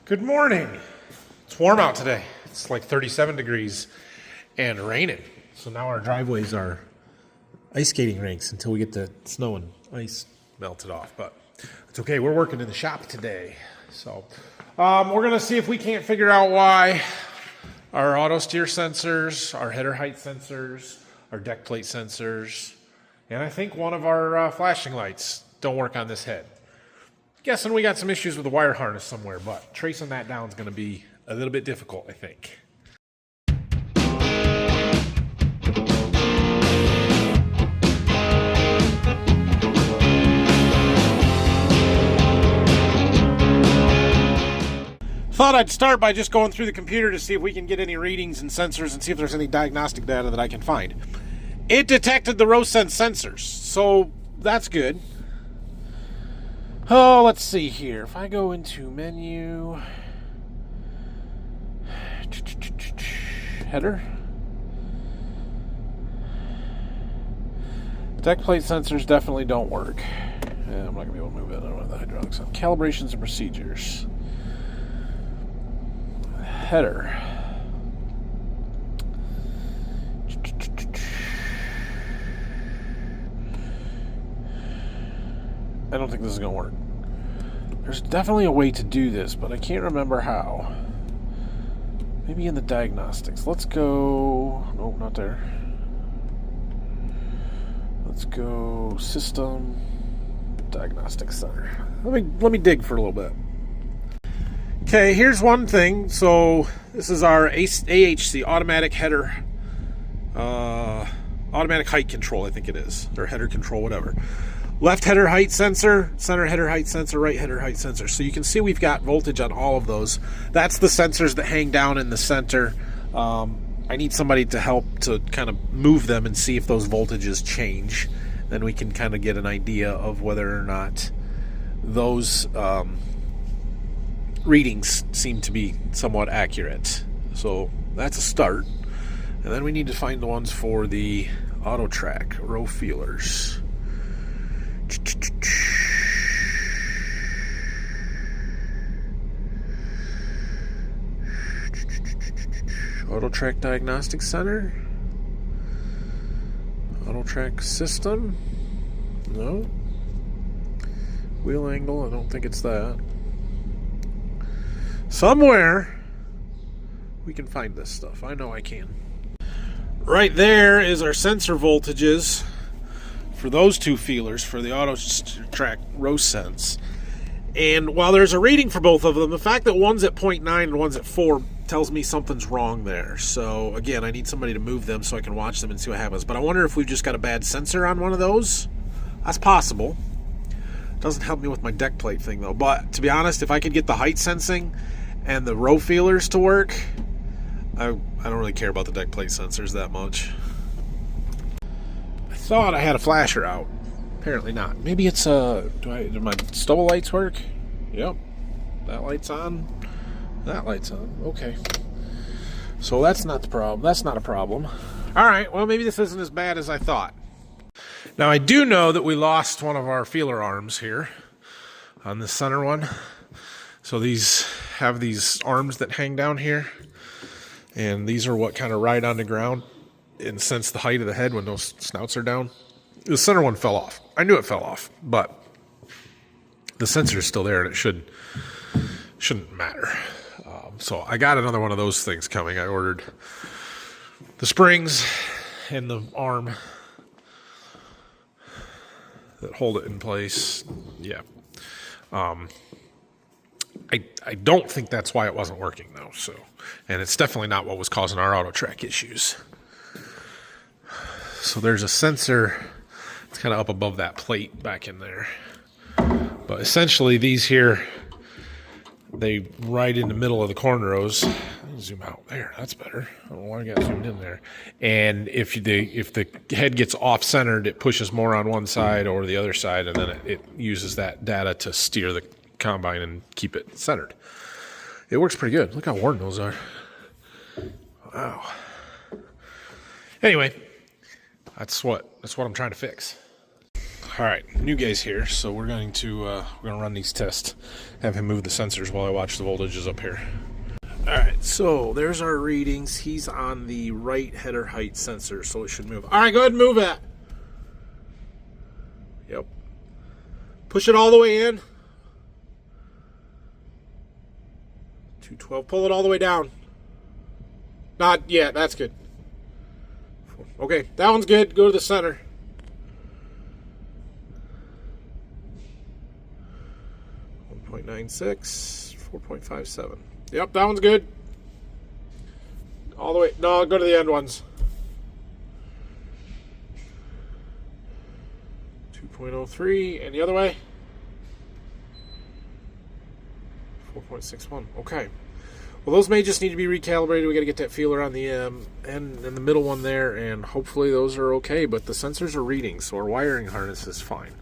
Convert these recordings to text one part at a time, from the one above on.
Good morning. It's warm out today. It's like 37 degrees and raining. So now our driveways are ice skating rinks until we get the snow and ice melted off. But it's okay. We're working in the shop today. So we're going to see if we can't figure out why our auto steer sensors, our header height sensors, our deck plate sensors, and I think one of our flashing lights don't work on this head. Guessing we got some issues with the wire harness somewhere, but tracing that down is going to be a little bit difficult, I think. Thought I'd start by just going through the computer to see if we can get any readings and sensors and see if there's any diagnostic data that I can find. It detected the RoSense sensors, so that's good. Oh, let's see here. If I go into menu, header, deck plate sensors definitely don't work. Yeah, I'm not going to be able to move it. I don't have the hydraulics on. Calibrations and procedures. Header. I don't think this is going to work. There's definitely a way to do this, but I can't remember how. Maybe in the diagnostics. Let's go... Nope, not there. Let's go System Diagnostics Center. Let me dig for a little bit. Okay, here's one thing. So this is our AHC, automatic header, automatic height control, I think it is, or header control, whatever. Left header height sensor, center header height sensor, right header height sensor. So you can see we've got voltage on all of those. That's the sensors that hang down in the center. I need somebody to help to kind of move them and see if those voltages change. Then we can kind of get an idea of whether or not those readings seem to be somewhat accurate. So that's a start. And then we need to find the ones for the auto track row feelers. Auto track diagnostic center. Auto track system. No. Wheel angle. I don't think it's that. Somewhere we can find this stuff. I know I can. Right there is our sensor voltages for those two feelers for the auto track RoSense. And while there's a reading for both of them, the fact that one's at 0.9 and one's at 4 tells me something's wrong there. So again, I need somebody to move them so I can watch them and see what happens. But I wonder if we've just got a bad sensor on one of those. That's possible. Doesn't help me with my deck plate thing though. But to be honest, if I could get the height sensing and the row feelers to work, I don't really care about the deck plate sensors that much. I thought I had a flasher out. Apparently not. Maybe it's do my stove lights work? Yep. That light's on. That light's on. Okay. So that's not the problem. That's not a problem. All right. Well, maybe this isn't as bad as I thought. Now I do know that we lost one of our feeler arms here on the center one. So these have these arms that hang down here, and these are what kind of ride on the ground and sense the height of the head when those snouts are down. The center one fell off. I knew it fell off, but the sensor is still there, and it shouldn't matter. So I got another one of those things coming. I ordered the springs and the arm that hold it in place. Yeah. I don't think that's why it wasn't working though. So, and it's definitely not what was causing our auto track issues. So there's a sensor. It's kind of up above that plate back in there. But essentially these here, they right in the middle of the corn rows. Zoom out there. That's better. I don't know why I got zoomed in there. And if the head gets off-centered, it pushes more on one side or the other side, and then it uses that data to steer the combine and keep it centered. It works pretty good. Look how worn those are. Wow. Anyway, that's what I'm trying to fix. All right, new guy's here, so we're going to run these tests. Have him move the sensors while I watch the voltages up here. All right, so there's our readings. He's on the right header height sensor, so it should move. All right, go ahead and move it. Yep. Push it all the way in. 212. Pull it all the way down. Not yet. That's good. Okay, that one's good. Go to the center. .96, 4.57. Yep, that one's good. All the way. No, go to the end ones. 2.03, and the other way. 4.61. Okay. Well, those may just need to be recalibrated. We got to get that feeler on the end and the middle one there, and hopefully those are okay. But the sensors are reading, so our wiring harness is fine.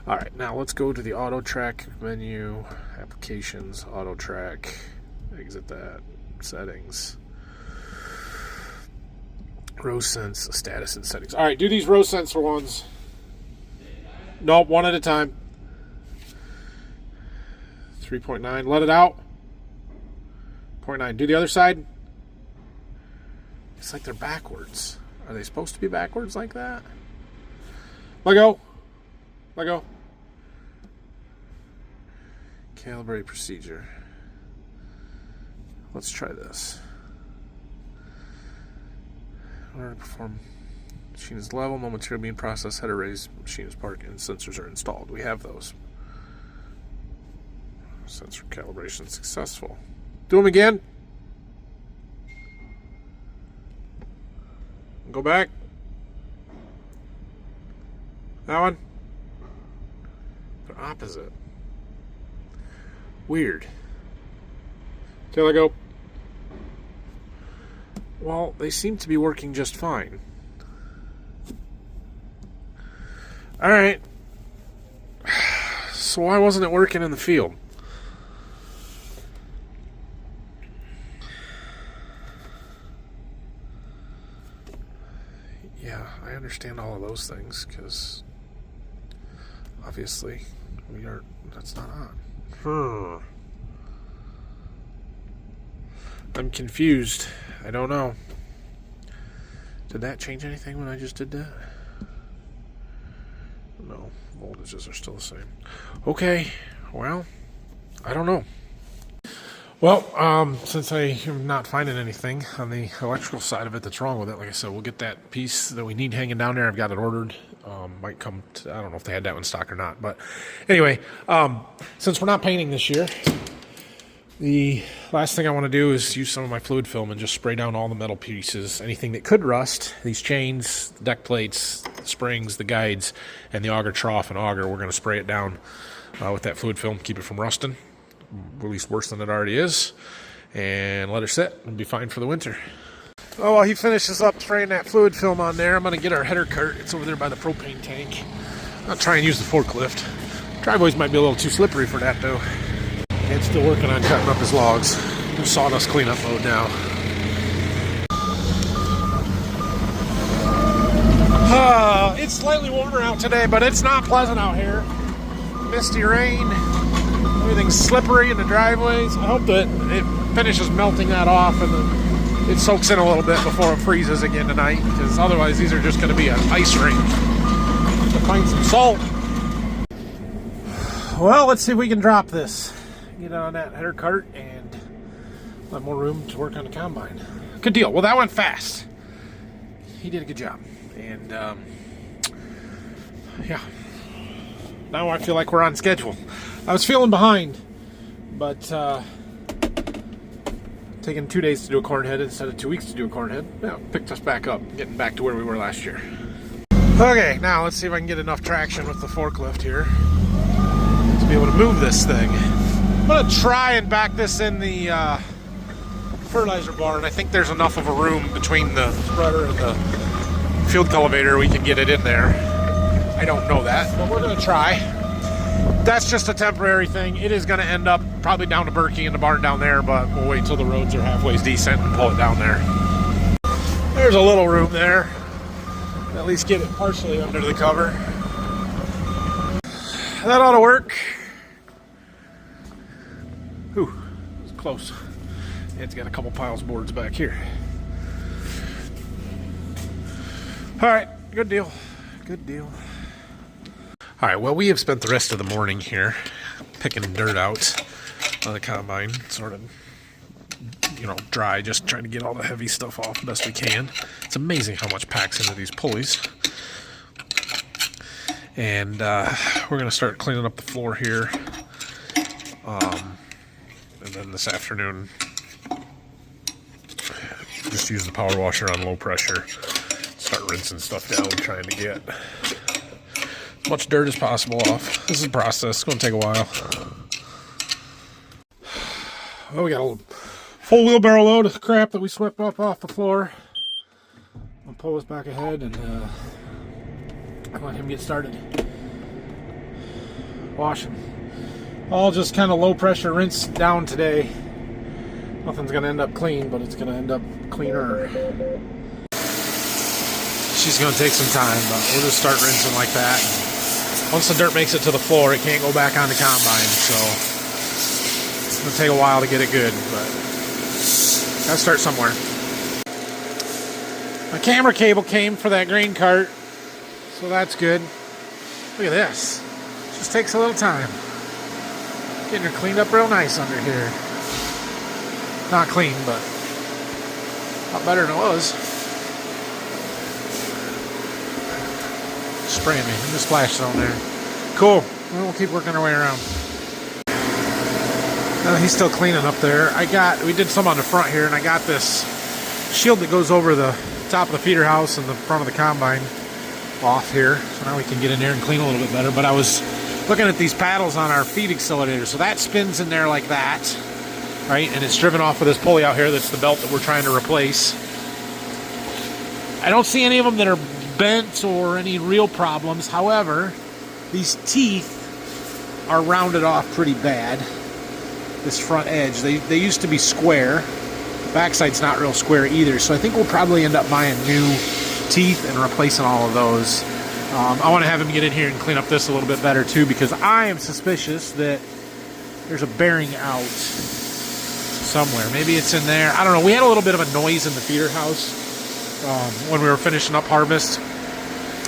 All right, now let's go to the auto track menu, applications, auto track, exit that, settings, row sense, status and settings. All right, do these row sensor ones. Nope, one at a time. 3.9, let it out. 0.9, do the other side. It's like they're backwards. Are they supposed to be backwards like that? Let go. Let go. Calibrate procedure. Let's try this. In order to perform, machine is level, no material being processed, header raised, machine is parked, and sensors are installed. We have those. Sensor calibration successful. Do them again. Go back. That one. They're opposite. Weird. Okay, let go. Well, they seem to be working just fine. Alright. So why wasn't it working in the field? Yeah, I understand all of those things, because obviously that's not on. I'm confused. I don't know. Did that change anything when I just did that? No, voltages are still the same. Okay, well, I don't know. Well, since I am not finding anything on the electrical side of it that's wrong with it, like I said, we'll get that piece that we need hanging down there. I've got it ordered. Might come to, I don't know if they had that one in stock or not. But anyway, since we're not painting this year, the last thing I want to do is use some of my fluid film and just spray down all the metal pieces, anything that could rust, these chains, the deck plates, the springs, the guides, and the auger trough and auger. We're going to spray it down with that fluid film, keep it from rusting, at least worse than it already is, and let it sit and be fine for the winter. Oh, while he finishes up spraying that fluid film on there, I'm going to get our header cart. It's over there by the propane tank. I'll try and use the forklift. Driveways might be a little too slippery for that, though. It's still working on cutting up his logs. Do sawdust cleanup mode now. It's slightly warmer out today, but it's not pleasant out here. Misty rain. Everything's slippery in the driveways. I hope that it finishes melting that off and then it soaks in a little bit before it freezes again tonight, because otherwise these are just going to be an ice rink. To find some salt. Well, let's see if we can drop this. Get on that header cart and have more room to work on the combine. Good deal. Well, that went fast. He did a good job. And, yeah. Now I feel like we're on schedule. I was feeling behind, but taking 2 days to do a corn head instead of 2 weeks to do a corn head, yeah, picked us back up, getting back to where we were last year. Okay, now let's see if I can get enough traction with the forklift here to be able to move this thing. I'm going to try and back this in the fertilizer barn. I think there's enough of a room between the spreader and the field cultivator we can get it in there. I don't know that, but we're going to try. That's just a temporary thing. It is going to end up probably down to Berkey in the barn down there, but we'll wait till the roads are halfway decent and pull it down there. There's a little room there. At least get it partially under the cover. that ought to work. Ooh, it's close. It's got a couple piles of boards back here. All right, good deal. Good deal. All right, well, we have spent the rest of the morning here picking dirt out on the combine, sort of, dry, just trying to get all the heavy stuff off the best we can. It's amazing how much packs into these pulleys. And we're going to start cleaning up the floor here. And then this afternoon, just use the power washer on low pressure. Start rinsing stuff down, trying to get as much dirt as possible off. This is a process. It's going to take a while. Well, we got a full wheelbarrow load of crap that we swept up off the floor. I'll pull this back ahead and let him get started washing. All just kind of low pressure rinse down today. Nothing's going to end up clean, but it's going to end up cleaner. She's going to take some time, but we'll just start rinsing like that. And once the dirt makes it to the floor, it can't go back on the combine, so it's going to take a while to get it good, but gotta start somewhere. My camera cable came for that grain cart, so that's good. Look at this. Just takes a little time. Getting her cleaned up real nice under here. Not clean, but a lot better than it was. Spraying me in the splash zone there. Cool. Well, we'll keep working our way around. He's still cleaning up there. We did some on the front here, and I got this shield that goes over the top of the feeder house and the front of the combine off here. So now we can get in there and clean a little bit better. But I was looking at these paddles on our feed accelerator. So that spins in there like that, right? And it's driven off of this pulley out here. That's the belt that we're trying to replace. I don't see any of them that are bent or any real problems. However, these teeth are rounded off pretty bad. This front edge, they used to be square. The backside's not real square either, so I think we'll probably end up buying new teeth and replacing all of those. I want to have him get in here and clean up this a little bit better too, because I am suspicious that there's a bearing out somewhere. Maybe it's in there. I don't know. We had a little bit of a noise in the feeder house when we were finishing up harvest,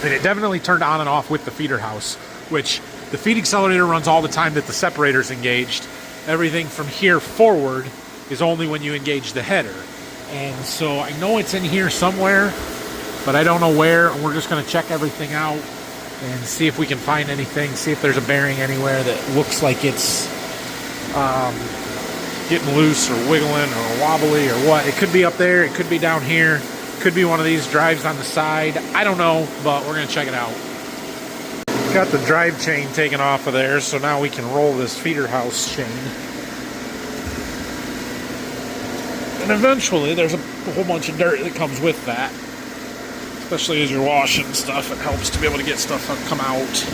and it definitely turned on and off with the feeder house, which the feed accelerator runs all the time that the separator's engaged. Everything from here forward is only when you engage the header. And so I know it's in here somewhere, but I don't know where. And we're just going to check everything out and see if we can find anything, see if there's a bearing anywhere that looks like it's getting loose or wiggling or wobbly or what. It could be up there. It could be down here. It could be one of these drives on the side. I don't know, but we're going to check it out. Got the drive chain taken off of there, so now we can roll this feeder house chain. And eventually there's a whole bunch of dirt that comes with that. Especially as you're washing stuff, it helps to be able to get stuff come out.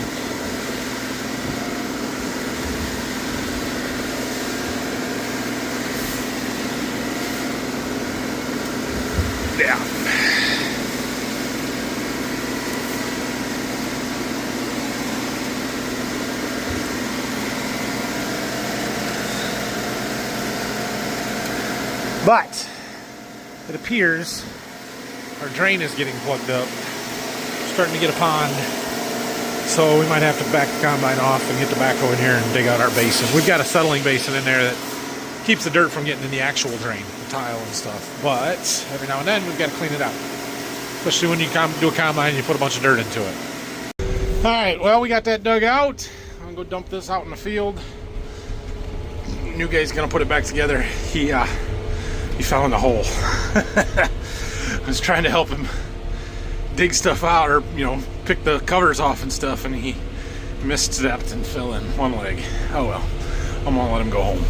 Yeah. But it appears our drain is getting plugged up. We're starting to get a pond. So we might have to back the combine off and get the backhoe in here and dig out our basin. We've got a settling basin in there that keeps the dirt from getting in the actual drain, the tile and stuff. But every now and then we've got to clean it out. Especially when you do a combine and you put a bunch of dirt into it. Alright, well, we got that dug out. I'm going to go dump this out in the field. New guy's going to put it back together. He fell in the hole. I was trying to help him dig stuff out, or pick the covers off and stuff, and he misstepped and fell in one leg. Oh well, I'm gonna let him go home.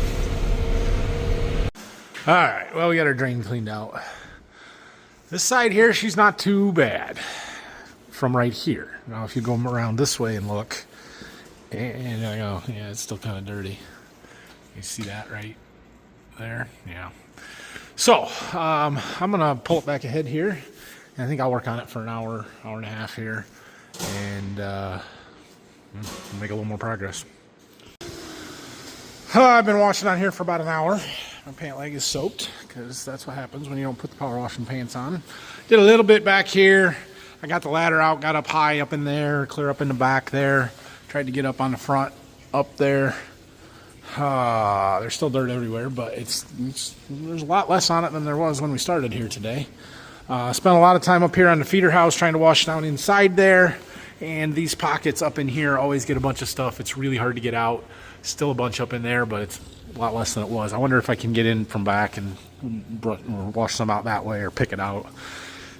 All right, well, we got our drain cleaned out. This side here, she's not too bad from right here. Now if you go around this way and look, and I go, yeah, it's still kind of dirty. You see that right there? Yeah. So, I'm going to pull it back ahead here, and I think I'll work on it for an hour and a half here, and make a little more progress. I've been washing on here for about an hour. My pant leg is soaked because that's what happens when you don't put the power washing pants on. Did a little bit back here. I got the ladder out, got up high up in there, clear up in the back there. Tried to get up on the front up there. There's still dirt everywhere, but there's a lot less on it than there was when we started here today. Spent a lot of time up here on the feeder house trying to wash down inside there. And these pockets up in here always get a bunch of stuff. It's really hard to get out. Still a bunch up in there, but it's a lot less than it was. I wonder if I can get in from back and wash some out that way or pick it out.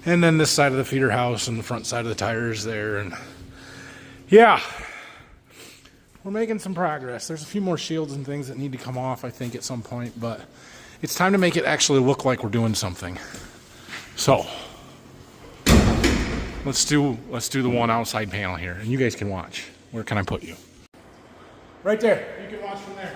And then this side of the feeder house and the front side of the tires there. And yeah, we're making some progress. There's a few more shields and things that need to come off, I think, at some point. But it's time to make it actually look like we're doing something. So let's do the one outside panel here, and you guys can watch. Where can I put you? Right there. You can watch from there.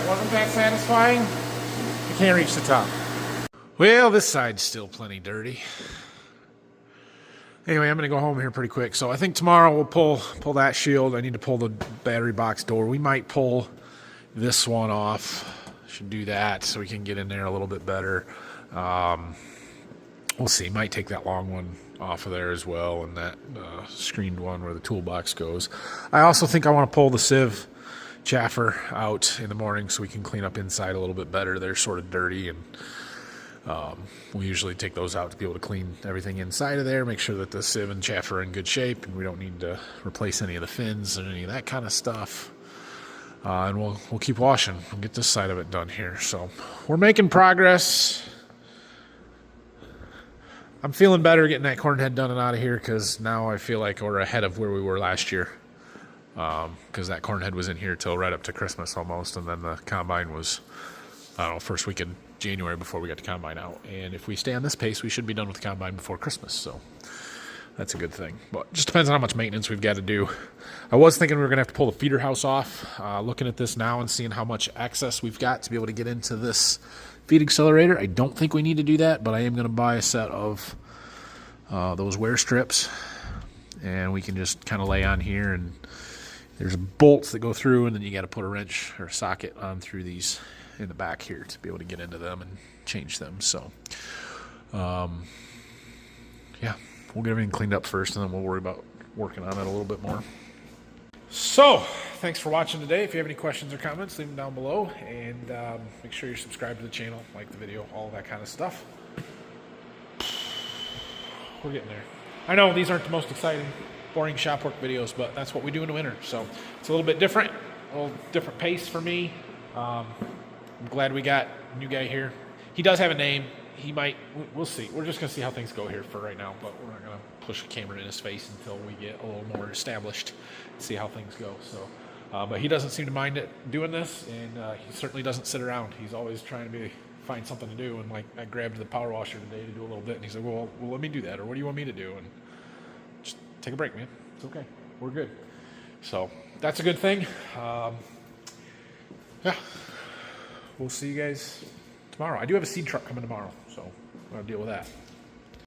Wasn't that satisfying? I can't reach the top. Well, this side's still plenty dirty. Anyway, I'm going to go home here pretty quick. So I think tomorrow we'll pull that shield. I need to pull the battery box door. We might pull this one off. Should do that so we can get in there a little bit better. We'll see. Might take that long one off of there as well, and that screened one where the toolbox goes. I also think I want to pull the sieve chaffer out in the morning so we can clean up inside a little bit better. They're sort of dirty, and we usually take those out to be able to clean everything inside of there, make sure that the sieve and chaffer are in good shape, and we don't need to replace any of the fins and any of that kind of stuff. And we'll keep washing and get this side of it done here. So we're making progress. I'm feeling better getting that corn head done and out of here, because now I feel like we're ahead of where we were last year. Because that corn head was in here till right up to Christmas almost, and then the combine was, I don't know, first week in January before we got the combine out. And if we stay on this pace, we should be done with the combine before Christmas. So that's a good thing. But just depends on how much maintenance we've got to do. I was thinking we were going to have to pull the feeder house off. Looking at this now and seeing how much access we've got to be able to get into this feed accelerator, I don't think we need to do that, but I am going to buy a set of those wear strips, and we can just kind of lay on here, and there's bolts that go through, and then you got to put a wrench or a socket on through these in the back here to be able to get into them and change them. So yeah, we'll get everything cleaned up first, and then we'll worry about working on it a little bit more. So thanks for watching today. If you have any questions or comments, leave them down below, and make sure you're subscribed to the channel, like the video, all that kind of stuff. We're getting there. I know these aren't the most exciting, boring shop work videos, but that's what we do in the winter. So it's a little bit different, a little different pace for me. I'm glad we got a new guy here. He does have a name. he might. We'll see. We're just gonna see how things go here for right now, but we're not gonna push the camera in his face until we get a little more established. See how things go. So, but he doesn't seem to mind it doing this, and he certainly doesn't sit around. He's always trying to find something to do. And like I grabbed the power washer today to do a little bit, and he's like, "Well, let me do that, or what do you want me to do?" And just take a break, man. It's okay. We're good. So that's a good thing. Yeah. We'll see you guys tomorrow. I do have a seed truck coming tomorrow, so I'm going to deal with that.